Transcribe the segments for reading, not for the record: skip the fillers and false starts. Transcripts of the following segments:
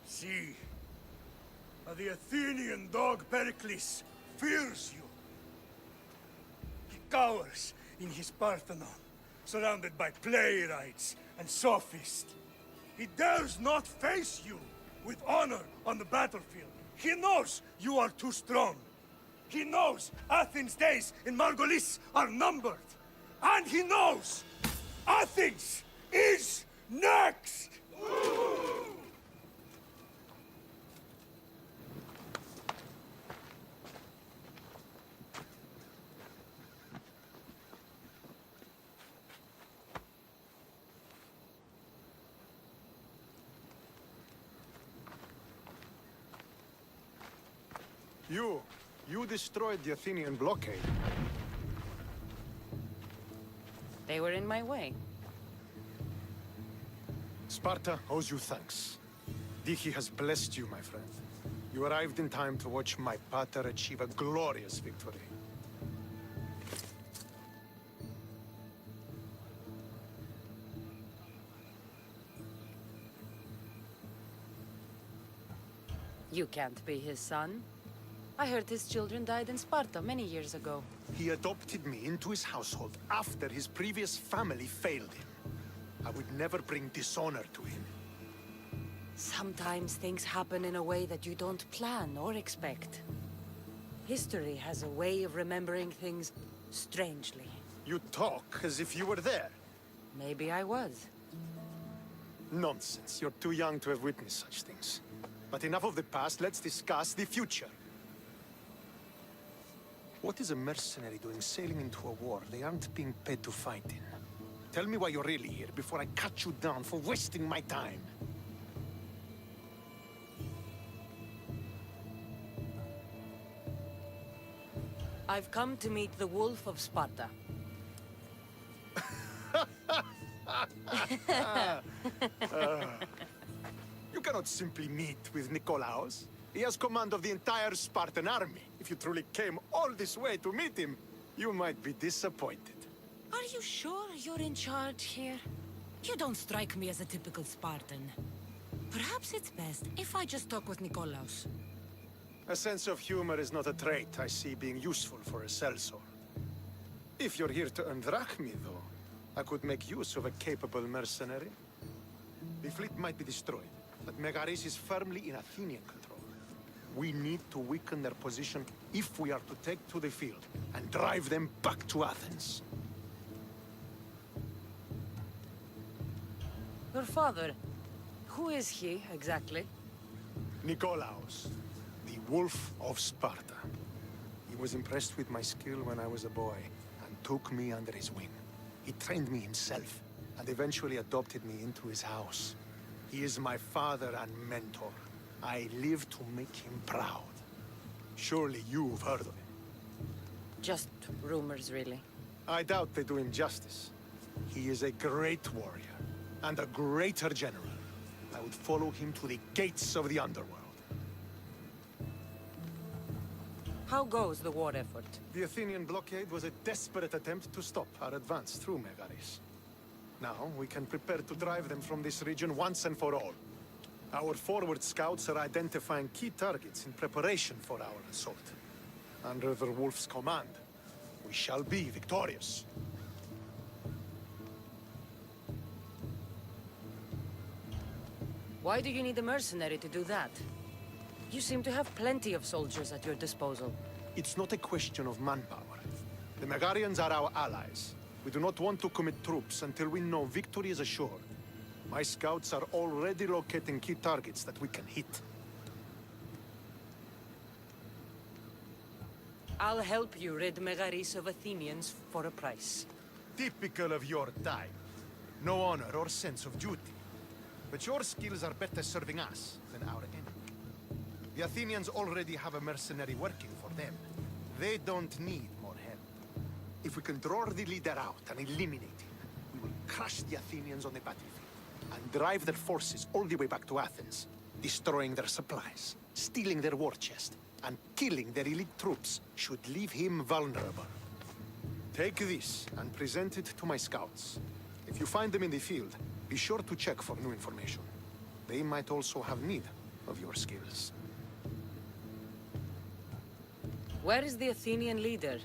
See, the Athenian dog Pericles fears you. He cowers in his Parthenon, surrounded by playwrights and sophists. He dares not face you with honor on the battlefield. He knows you are too strong. He knows Athens' days in Margolis are numbered. And he knows Athens is next! You destroyed the Athenian blockade. They were in my way. Sparta owes you thanks. Diki has blessed you, my friend. You arrived in time to watch my pater achieve a glorious victory. You can't be his son. I heard his children died in Sparta many years ago. He adopted me into his household after his previous family failed him. I would never bring dishonor to him. Sometimes things happen in a way that you don't plan or expect. History has a way of remembering things strangely. You talk as if you were there. Maybe I was. Nonsense. You're too young to have witnessed such things. But enough of the past, let's discuss the future. What is a mercenary doing sailing into a war they aren't being paid to fight in? Tell me why you're really here before I cut you down for wasting my time. I've come to meet the Wolf of Sparta. You cannot simply meet with Nikolaos. He has command of the entire Spartan army. If you truly came all this way to meet him, you might be disappointed. Are you sure you're in charge here? You don't strike me as a typical Spartan. Perhaps it's best if I just talk with Nikolaos. A sense of humor is not a trait I see being useful for a sellsword. If you're here to earn drachmi, though, I could make use of a capable mercenary. The fleet might be destroyed, but Megaris is firmly in Athenian control. We need to weaken their position if we are to take to the field and drive them back to Athens. Your father, who is he exactly? Nikolaos, the Wolf of Sparta. He was impressed with my skill when I was a boy and took me under his wing. He trained me himself and eventually adopted me into his house. He is my father and mentor. I live to make him proud. Surely you've heard of him. Just rumors, really. I doubt they do him justice. He is a great warrior and a greater general. I would follow him to the gates of the underworld. How goes the war effort? The Athenian blockade was a desperate attempt to stop our advance through Megaris. Now we can prepare to drive them from this region once and for all. Our forward scouts are identifying key targets in preparation for our assault. Under the Wolf's command, we shall be victorious. Why do you need a mercenary to do that? You seem to have plenty of soldiers at your disposal. It's not a question of manpower. The Megarians are our allies. We do not want to commit troops until we know victory is assured. My scouts are already locating key targets that we can hit. I'll help you rid Megaris of Athenians for a price. Typical of your type. No honor or sense of duty. But your skills are better serving us than our enemy. The Athenians already have a mercenary working for them. They don't need more help. If we can draw the leader out and eliminate him, we will crush the Athenians on the battlefield. and drive their forces all the way back to Athens, destroying their supplies, stealing their war chest, and killing their elite troops should leave him vulnerable. Take this and present it to my scouts. If you find them in the field, be sure to check for new information. They might also have need of your skills. Where is the Athenian leader?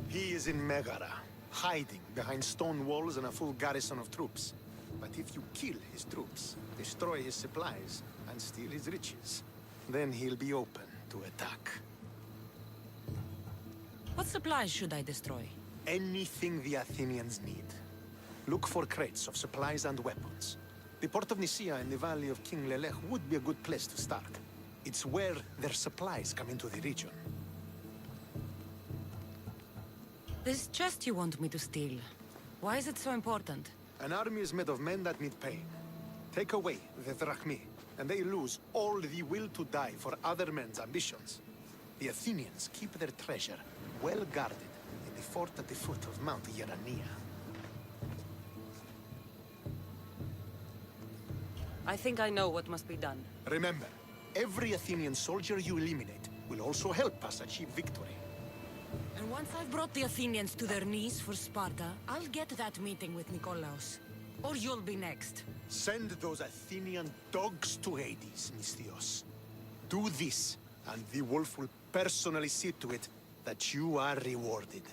He is in Megara, hiding behind stone walls and a full garrison of troops. But if you kill his troops, destroy his supplies, and steal his riches, then he'll be open to attack. What supplies should I destroy? Anything the Athenians need. Look for crates of supplies and weapons. The port of Nicaea in the valley of King Lelech would be a good place to start. It's where their supplies come into the region. This chest you want me to steal. Why is it so important? An army is made of men that need pain. Take away the drachmi, and they lose all the will to die for other men's ambitions. The Athenians keep their treasure well guarded in the fort at the foot of Mount Yerania. I think I know what must be done. Remember, every Athenian soldier you eliminate will also help us achieve victory. And once I've brought the Athenians to their knees for Sparta, I'll get that meeting with Nikolaos. Or you'll be next. Send those Athenian dogs to Hades, Misthios. Do this, and the wolf will personally see to it that you are rewarded.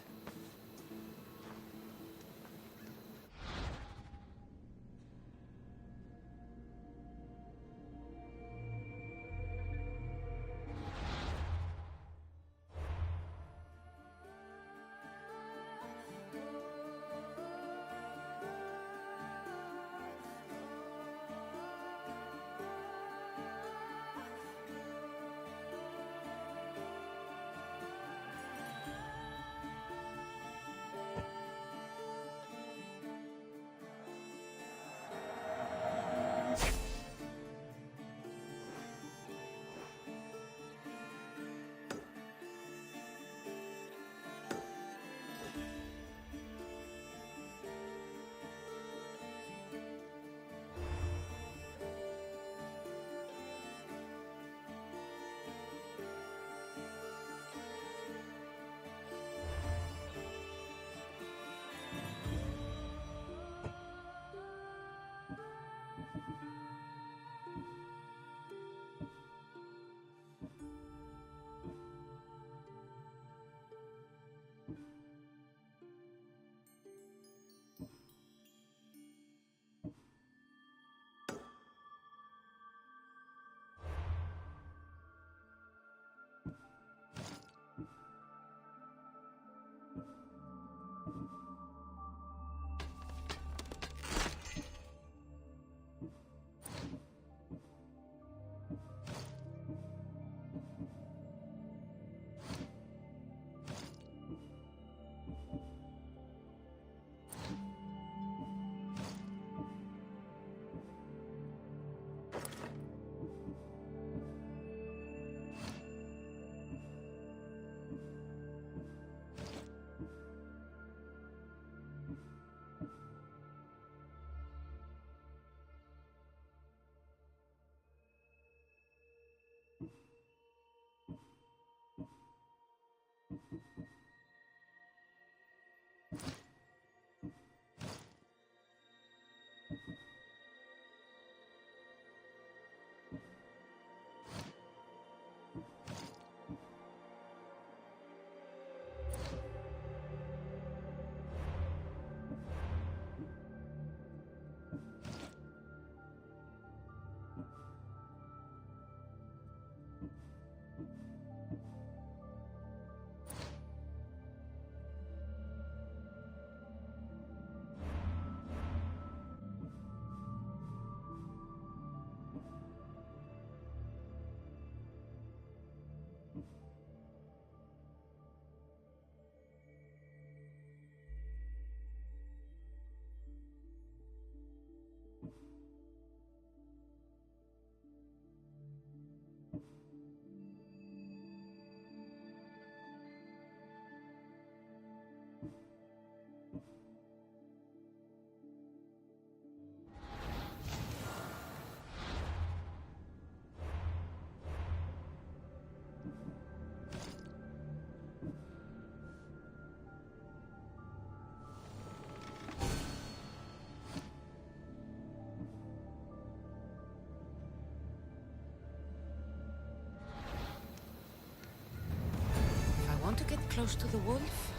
close to the wolf?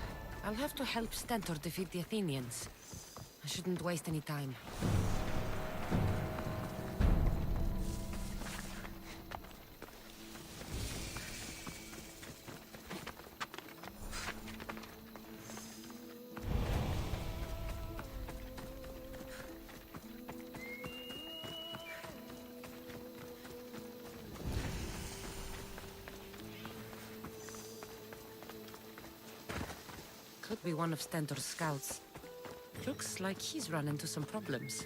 I'll have to help Stentor defeat the Athenians. I shouldn't waste any time. Could be one of Stentor's scouts. Looks like he's run into some problems.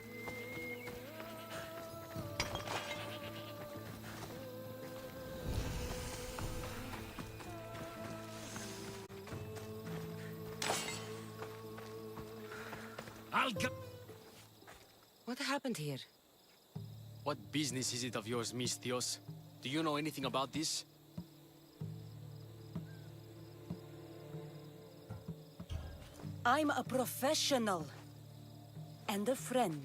I'll go. What happened here? What business is it of yours, Misthios? Do you know anything about this? I'm a professional. And a friend.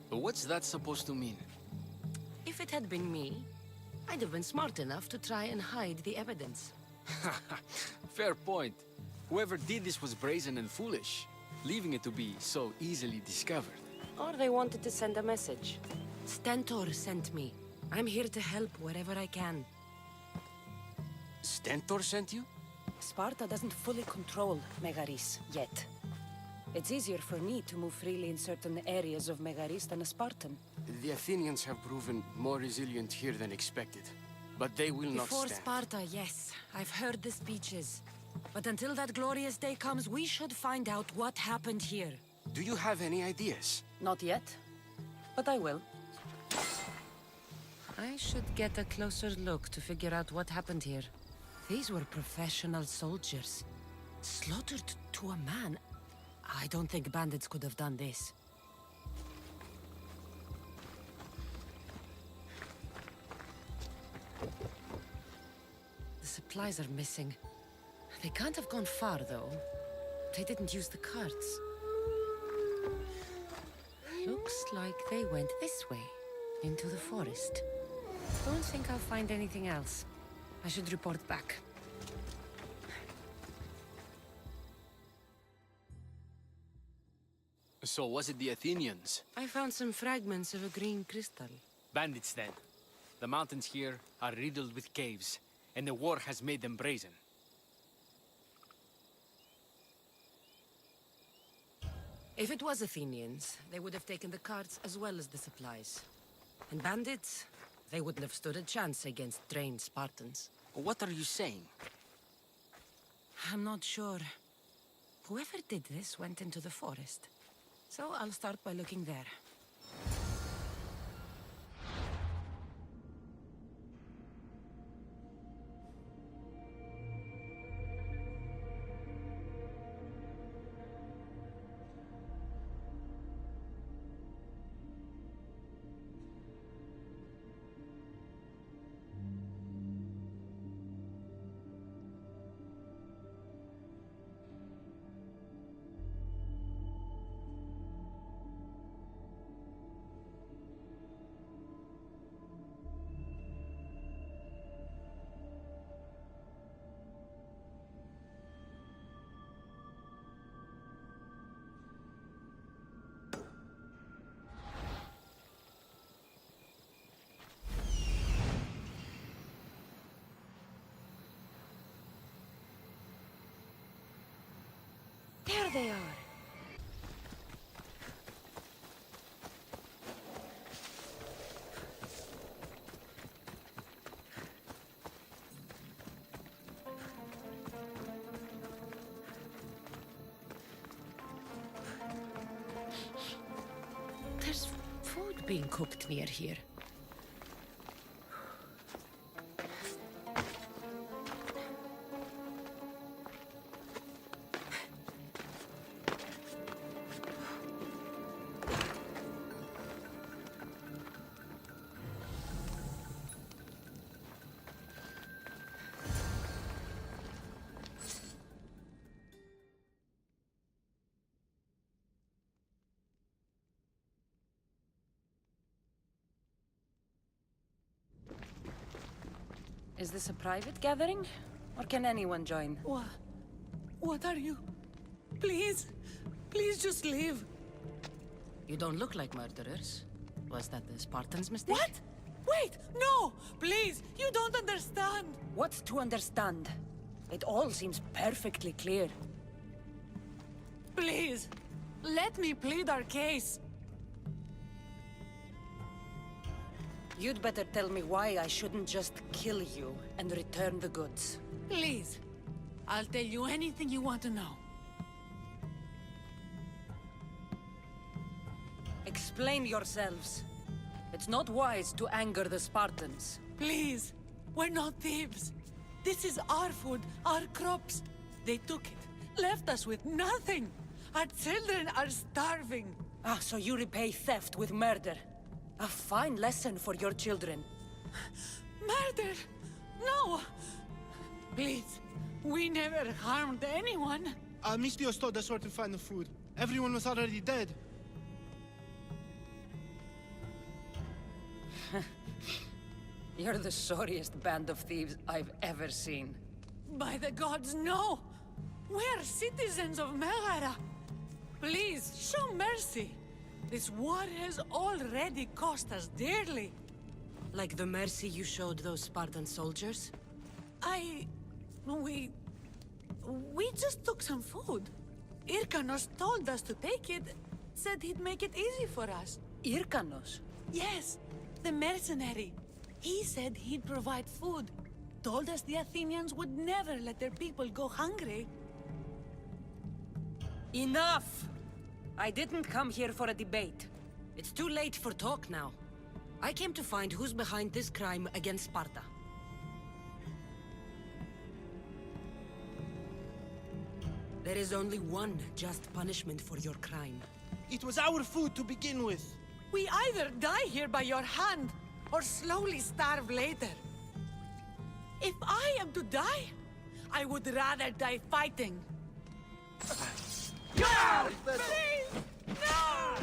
But what's that supposed to mean? If it had been me, I'd have been smart enough to try and hide the evidence. Fair point. Whoever did this was brazen and foolish, leaving it to be so easily discovered. Or they wanted to send a message. Stentor sent me. I'm here to help wherever I can. Stentor sent you? Sparta doesn't fully control Megaris yet. It's easier for me to move freely in certain areas of Megaris than a Spartan. The Athenians have proven more resilient here than expected. But they will not Before stand. Sparta, yes. I've heard the speeches. But until that glorious day comes, we should find out what happened here. Do you have any ideas? Not yet, but I will. I should get a closer look to figure out what happened here. These were professional soldiers. Slaughtered to a man. I don't think bandits could have done this. The supplies are missing. They can't have gone far, though. They didn't use the carts. Looks like they went this way, into the forest. Don't think I'll find anything else. I should report back. So was it the Athenians? I found some fragments of a green crystal. Bandits then. The mountains here are riddled with caves, and the war has made them brazen. If it was Athenians, they would have taken the carts as well as the supplies. And bandits, they wouldn't have stood a chance against trained Spartans. What are you saying? I'm not sure. Whoever did this went into the forest. So I'll start by looking there. There they are. There's food being cooked near here. Is this a private gathering? Or can anyone join? What are you? Please, please just leave. You don't look like murderers. Was that the Spartans' mistake? What? Wait, no! Please, you don't understand. What's to understand? It all seems perfectly clear. Please, let me plead our case. You'd better tell me why I shouldn't just kill you and return the goods. Please, I'll tell you anything you want to know. Explain yourselves. It's not wise to anger the Spartans. Please, we're not thieves. This is our food, our crops. They took it, left us with nothing. Our children are starving. Ah, so you repay theft with murder. A fine lesson for your children. Murder? No! Please, we never harmed anyone. Misthios told us where to find the food. Everyone was already dead. You're the sorriest band of thieves I've ever seen. By the gods, no! We're citizens of Megara. Please, show mercy. This war has already cost us dearly. Like the mercy you showed those Spartan soldiers? We just took some food. Irkanos told us to take it, said he'd make it easy for us. Irkanos? Yes, the mercenary. He said he'd provide food. Told us the Athenians would never let their people go hungry. Enough! I didn't come here for a debate. It's too late for talk now. I came to find who's behind this crime against Sparta. There is only one just punishment for your crime. It was our food to begin with. We either die here by your hand, or slowly starve later. If I am to die, I would rather die fighting. No! Please! No!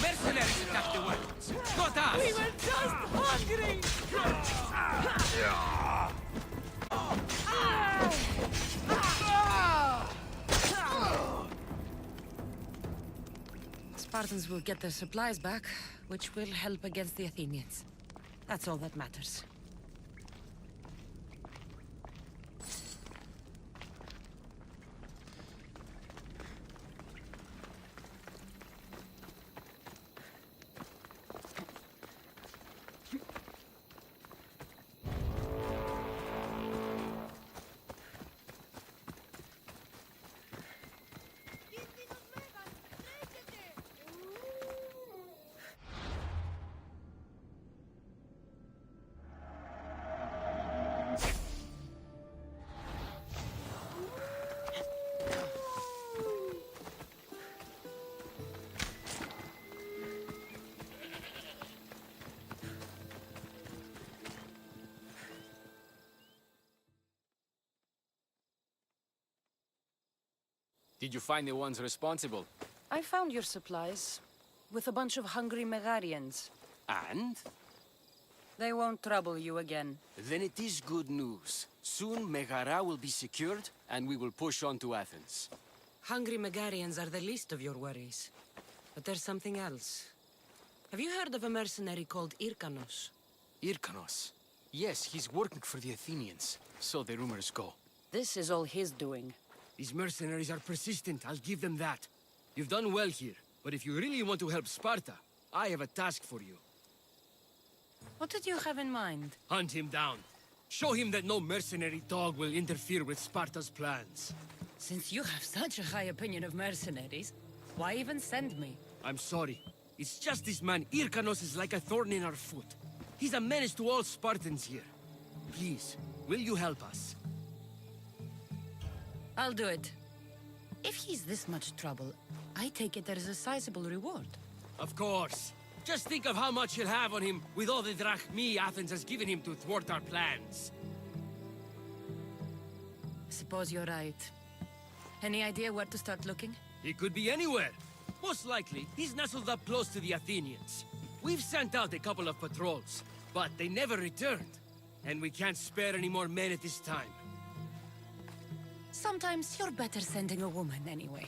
Mercenaries attacked the weapons, not us! We were just hungry! Spartans will get their supplies back, which will help against the Athenians. That's all that matters. Did you find the ones responsible? I found your supplies, with a bunch of hungry Megarians. And? They won't trouble you again. Then it is good news. Soon Megara will be secured, and we will push on to Athens. Hungry Megarians are the least of your worries. But there's something else. Have you heard of a mercenary called Irkanos? Irkanos. Yes, he's working for the Athenians. So the rumors go. This is all his doing. These mercenaries are persistent, I'll give them that. You've done well here, but if you really want to help Sparta, I have a task for you. What did you have in mind? Hunt him down. Show him that no mercenary dog will interfere with Sparta's plans. Since you have such a high opinion of mercenaries, why even send me? I'm sorry. It's just this man, Irkanos, is like a thorn in our foot. He's a menace to all Spartans here. Please, will you help us? I'll do it. If he's this much trouble, I take it there is a sizable reward. Of course. Just think of how much he'll have on him with all the drachmi Athens has given him to thwart our plans. Suppose you're right. Any idea where to start looking? He could be anywhere. Most likely, he's nestled up close to the Athenians. We've sent out a couple of patrols, but they never returned. And we can't spare any more men at this time. Sometimes you're better sending a woman anyway.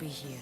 be here.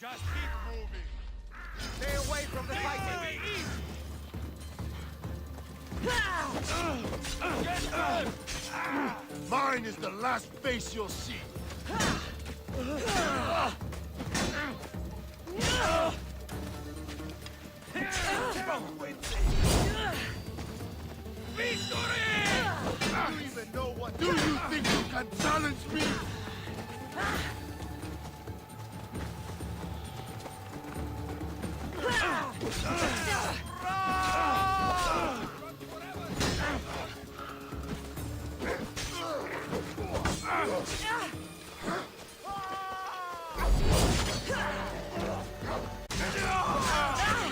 Just keep moving. Stay away from the fighting! Mine is the last face you'll see. Do you even know what? Do you think you can challenge me?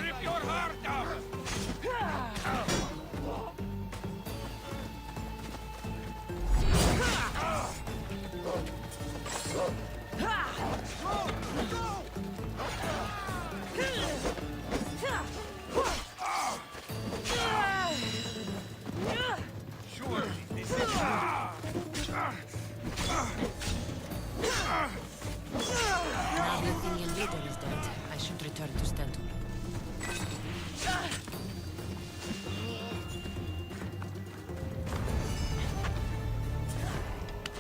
Rip your heart out! Surely this is... Now the Athenian leader is dead. I should return to Stentor.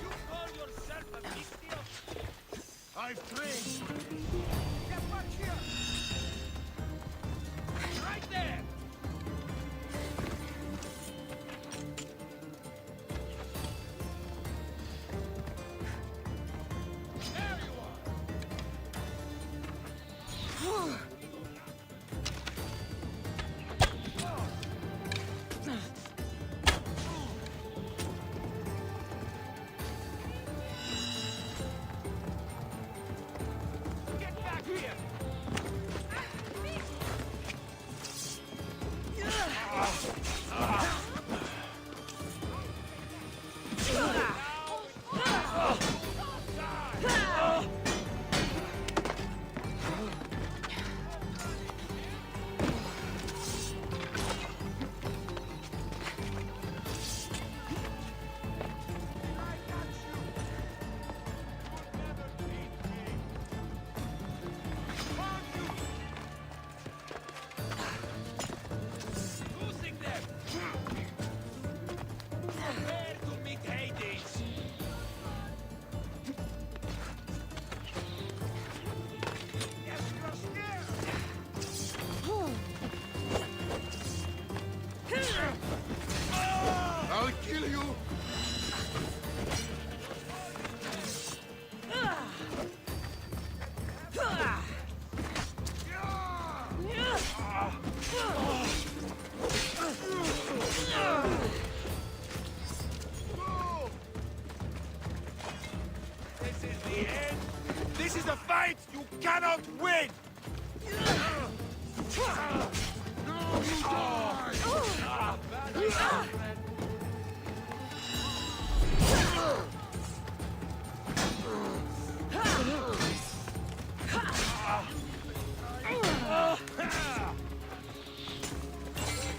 You call yourself a Mystian? I've trained. Get back here! Right there! There you are! Get back here! Losing them! Prepare to meet Hades! Yes, you're scared! I'll kill you! This is the end! This is a fight you cannot win! No, you die!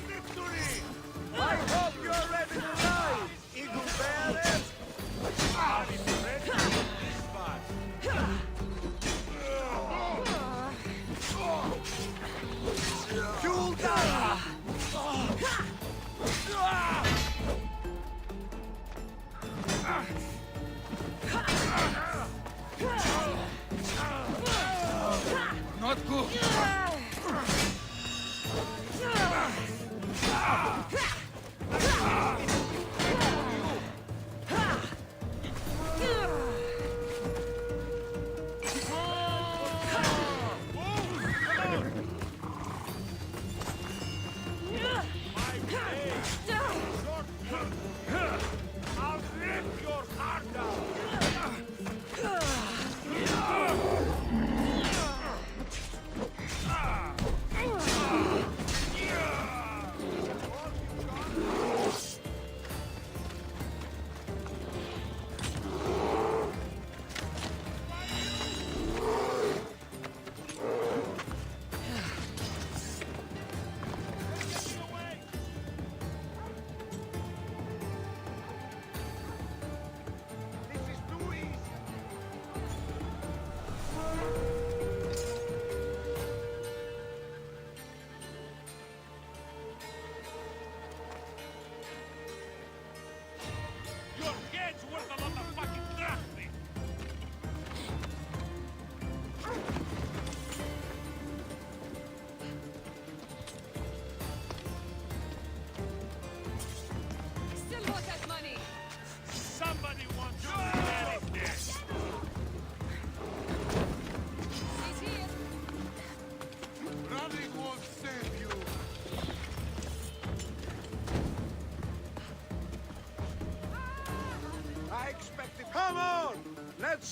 Victory! I hope you're ready to ride, Eagle Bearer! Are you ready for this fight? Julga! Not good! I'll rip your heart out!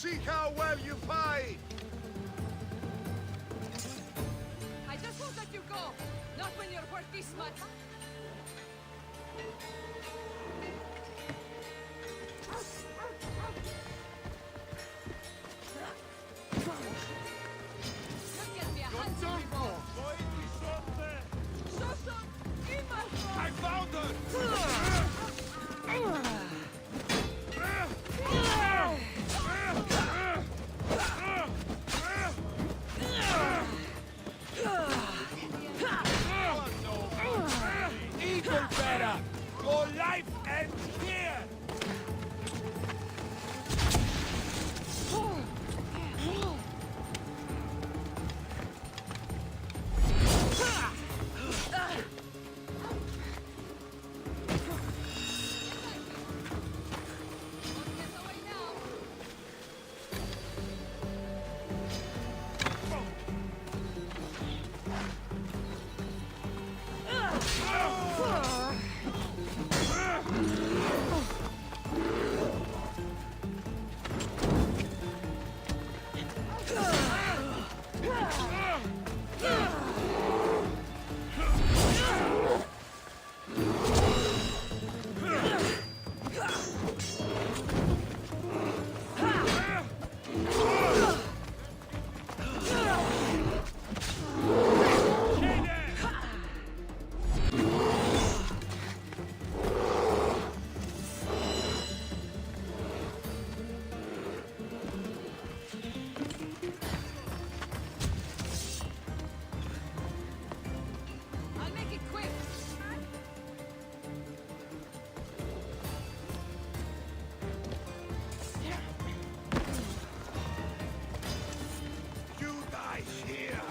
see how well you fight! I just won't let you go. Not when you're worth this much. You'll get me a handsome reward. Shoshan, Iman! I found her! Even better! Your life ends here! Get away now. I'll make it quick. You die here!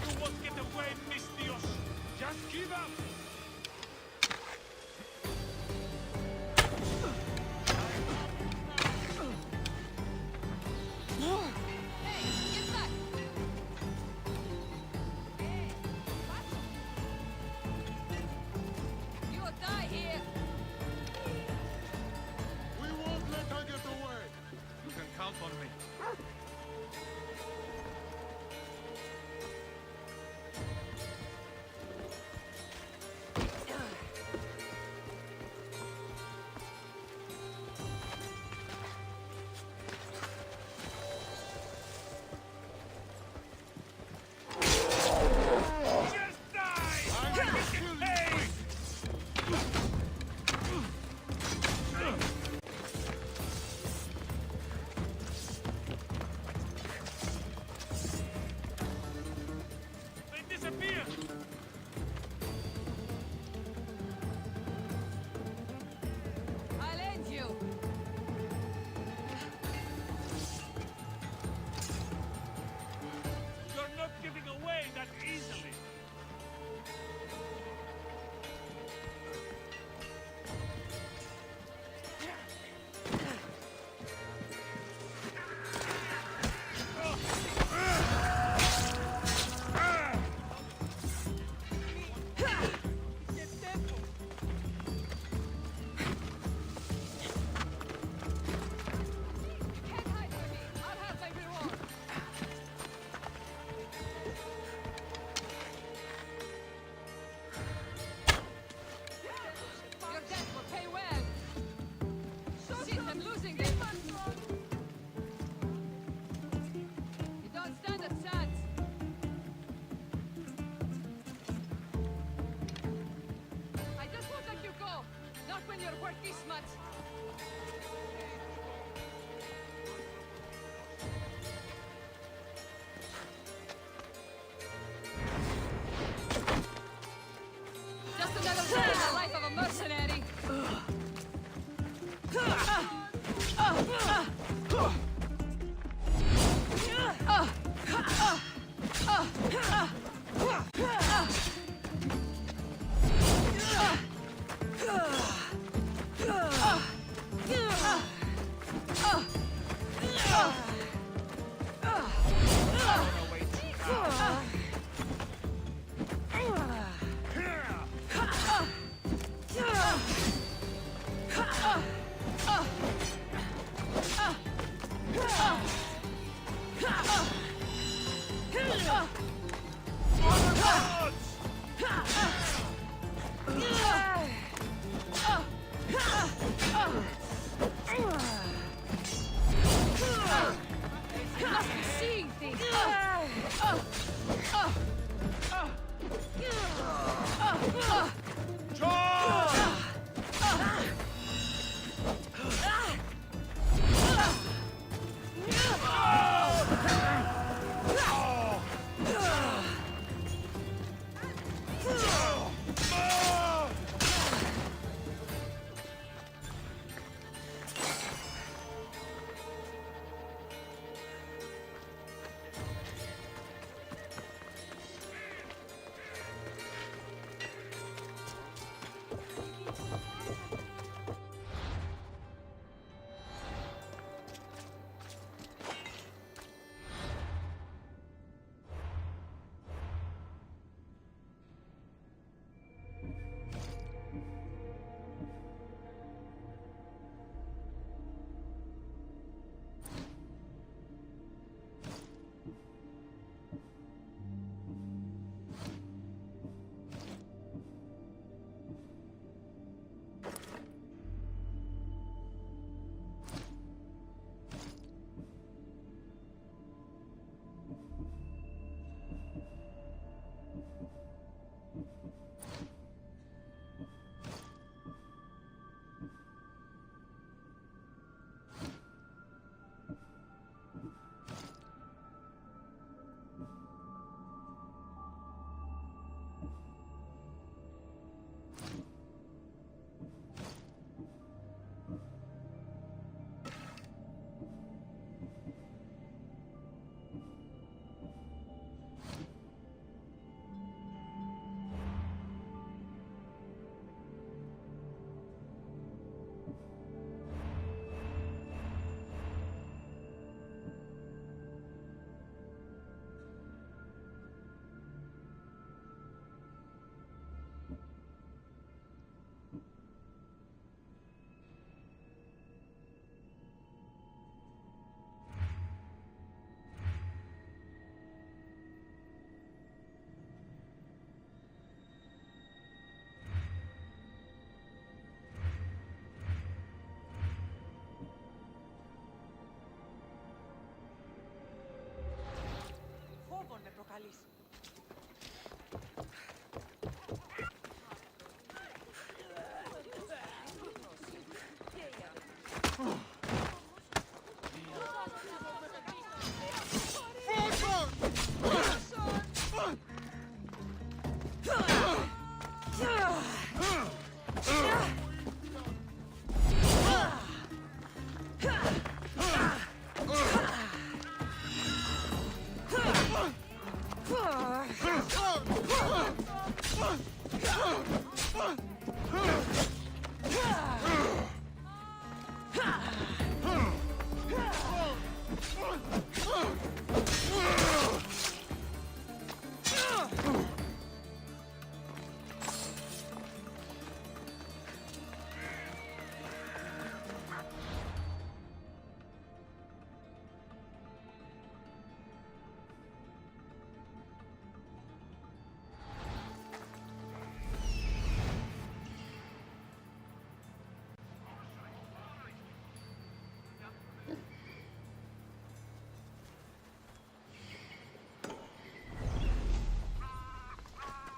You won't get away, Miss Dios! Just give up! Hey, get back! Hey, what? You will die here. We won't let her get away! You can count on me. Just die! Hey! They disappear! I'll end you. You're not giving away that easily! Can't hide from me. I'll have my reward. Your death will pay well. Shit, I'm losing this. You don't stand a chance. I just won't let you go. Not when you're worth this much. Just another day in the life of a mercenary. βγάλεις.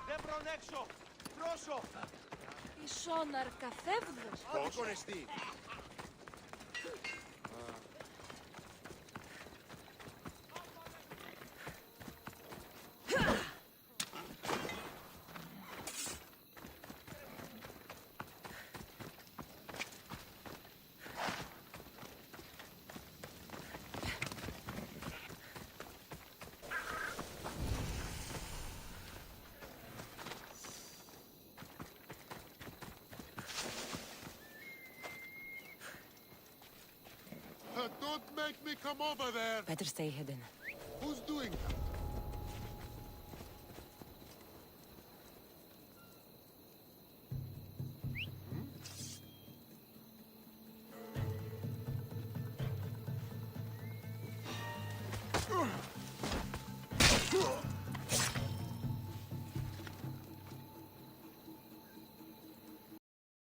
Δεν προνέξω! Πρόσω! Ισόναρ καθεύδος. Πώς χωρεστεί! Don't make me come over there! Better stay hidden. Who's doing that?